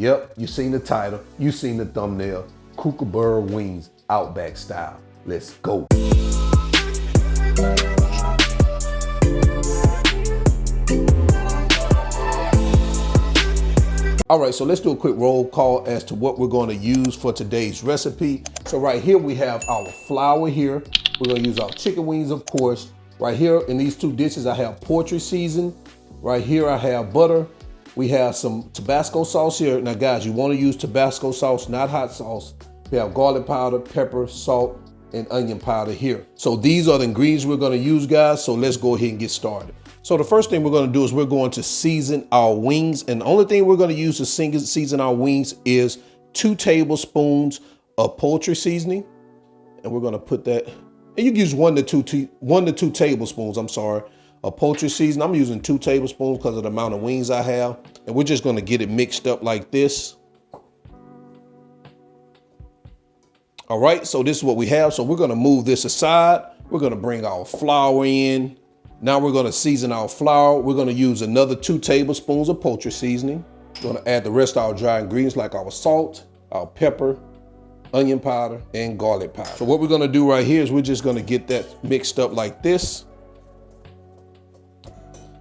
Yep, you seen the title, you seen the thumbnail. Kookaburra Wings Outback style. Let's go. All right, so let's do a quick roll call as to what we're going to use for today's recipe. So right here we have our flour here. We're going to use our chicken wings, of course. Right here in these two dishes, I have poultry seasoning. Right here I have butter. We have some Tabasco sauce here. Now guys, you want to use Tabasco sauce, not hot sauce. We have garlic powder, pepper, salt, and onion powder here. So these are the ingredients we're going to use, guys. So let's go ahead and get started. So the first thing we're going to do is we're going to season our wings. And the only thing we're going to use to season our wings is 2 tablespoons of poultry seasoning. And we're going to put that, and you can use 1 to 2 tablespoons, of poultry seasoning. I'm using 2 tablespoons because of the amount of wings I have. And we're just going to get it mixed up like this. All right, so this is what we have. So we're going to move this aside. We're going to bring our flour in. Now we're going to season our flour. We're going to use another 2 tablespoons of poultry seasoning. We're going to add the rest of our dry ingredients like our salt, our pepper, onion powder, and garlic powder. So what we're going to do right here is we're just going to get that mixed up like this.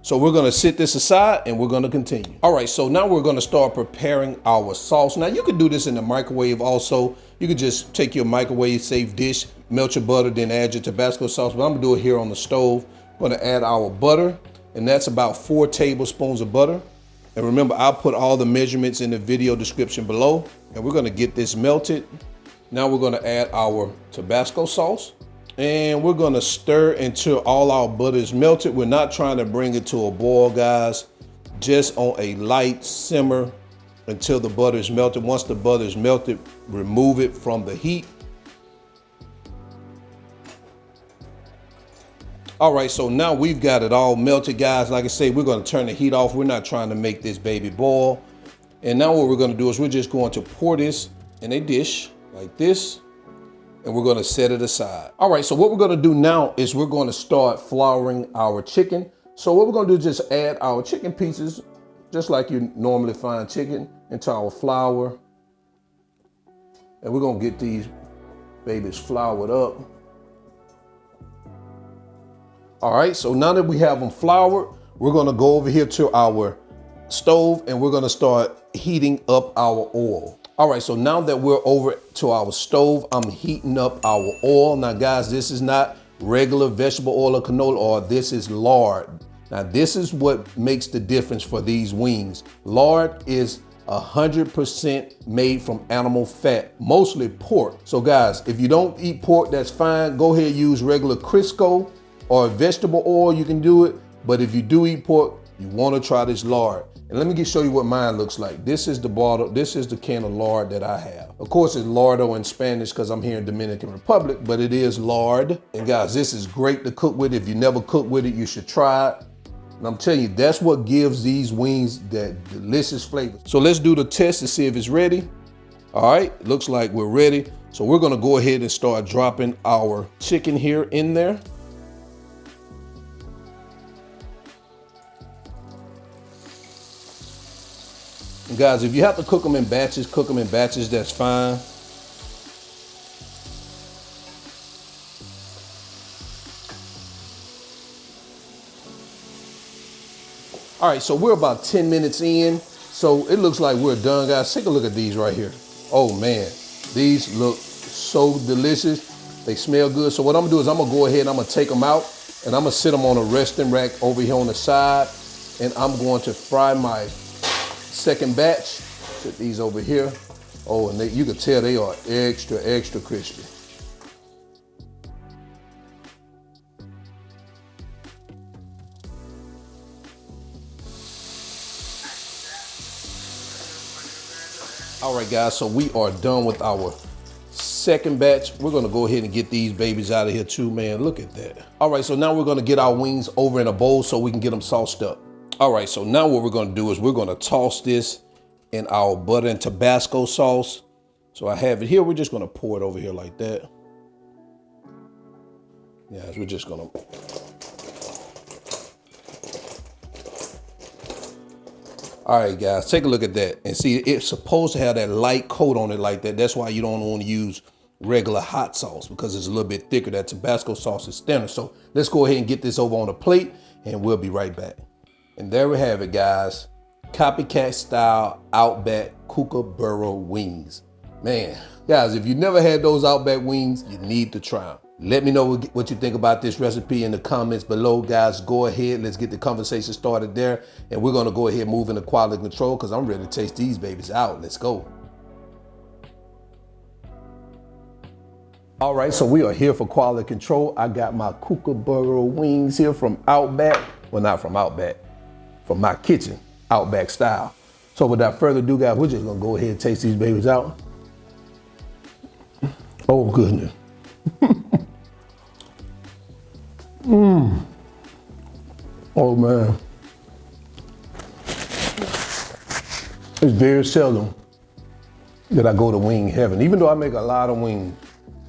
So we're going to sit this aside and we're going to continue. All right, so now we're going to start preparing our sauce. Now you could do this in the microwave also. You could just take your microwave safe dish, melt your butter, then add your Tabasco sauce. But I'm going to do it here on the stove. We're going to add our butter, and that's about 4 tablespoons of butter. And remember, I'll put all the measurements in the video description below. And we're going to get this melted. Now we're going to add our Tabasco sauce. And we're going to stir until all our butter is melted. We're not trying to bring it to a boil, guys. Just on a light simmer until the butter is melted. Once the butter is melted, remove it from the heat. All right, so now we've got it all melted, guys. Like I say, we're going to turn the heat off. We're not trying to make this baby boil. And now what we're going to do is we're just going to pour this in a dish like this. And we're going to set it aside. All right, so what we're going to do now is we're going to start flouring our chicken. So what we're going to do is just add our chicken pieces, just like you normally find chicken, into our flour. And we're going to get these babies floured up. All right, so now that we have them floured, we're going to go over here to our stove and we're going to start heating up our oil. All right, so now that we're over to our stove, I'm heating up our oil. Now, guys, this is not regular vegetable oil or canola oil. This is lard. Now, this is what makes the difference for these wings. Lard is 100% made from animal fat, mostly pork. So, guys, if you don't eat pork, that's fine. Go ahead and use regular Crisco or vegetable oil. You can do it. But if you do eat pork, you want to try this lard. And let me show you what mine looks like. This is the bottle. This is the can of lard that I have. Of course, it's lardo in Spanish because I'm here in Dominican Republic, but it is lard. And guys, this is great to cook with. If you never cooked with it, you should try it. And I'm telling you, that's what gives these wings that delicious flavor. So let's do the test to see if it's ready. All right, looks like we're ready. So we're gonna go ahead and start dropping our chicken here in there. And guys, if you have to cook them in batches, that's fine. All right, so we're about 10 minutes in. So it looks like we're done, guys. Take a look at these right here. Oh man, these look so delicious. They smell good. So what I'm gonna do is I'm gonna go ahead and I'm gonna take them out and I'm gonna sit them on a resting rack over here on the side. And I'm going to fry my second batch. Put these over here. Oh, and you can tell they are extra, extra crispy. All right, guys, so we are done with our second batch. We're gonna go ahead and get these babies out of here too, man. Look at that. All right, so now we're gonna get our wings over in a bowl so we can get them sauced up. All right, so now what we're gonna do is we're gonna toss this in our butter and Tabasco sauce. So I have it here. We're just gonna pour it over here like that. Yeah, we're just gonna. All right, guys, take a look at that. And see, it's supposed to have that light coat on it like that. That's why you don't want to use regular hot sauce, because it's a little bit thicker. That Tabasco sauce is thinner. So let's go ahead and get this over on a plate, and we'll be right back. And there we have it, guys. Copycat style Outback Kookaburra wings. Man, guys, if you never had those Outback wings, you need to try them. Let me know what you think about this recipe in the comments below, guys. Go ahead, let's get the conversation started there. And we're gonna go ahead and move into quality control, because I'm ready to taste these babies out. Let's go. All right, so we are here for quality control. I got my Kookaburra wings here from Outback. Well, not from Outback, from my kitchen, Outback style. So without further ado, guys, we're just gonna go ahead and taste these babies out. Oh, goodness. Oh man, it's very seldom that I go to wing heaven. Even though I make a lot of wings,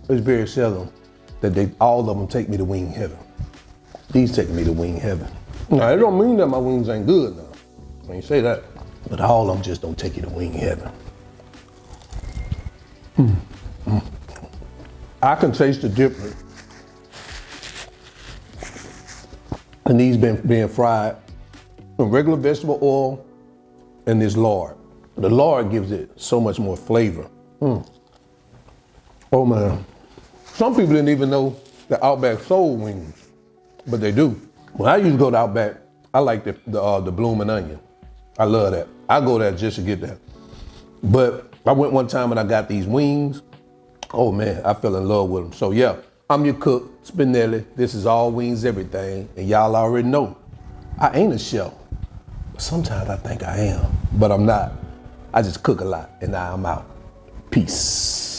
it's very seldom that all of them take me to wing heaven. These take me to wing heaven. Now, it don't mean that my wings ain't good now. I ain't say that, but all of them just don't take you to wing heaven. I can taste the difference. And these being fried in regular vegetable oil and this lard. The lard gives it so much more flavor. Oh man. Some people didn't even know that Outback sold wings, but they do. When I used to go to Outback, I like the blooming onion. I love that. I go there just to get that. But I went one time and I got these wings. Oh man, I fell in love with them. So yeah, I'm your cook, Spinelli. This is All Wings Everything, and y'all already know, I ain't a chef. Sometimes I think I am, but I'm not. I just cook a lot, and now I'm out. Peace.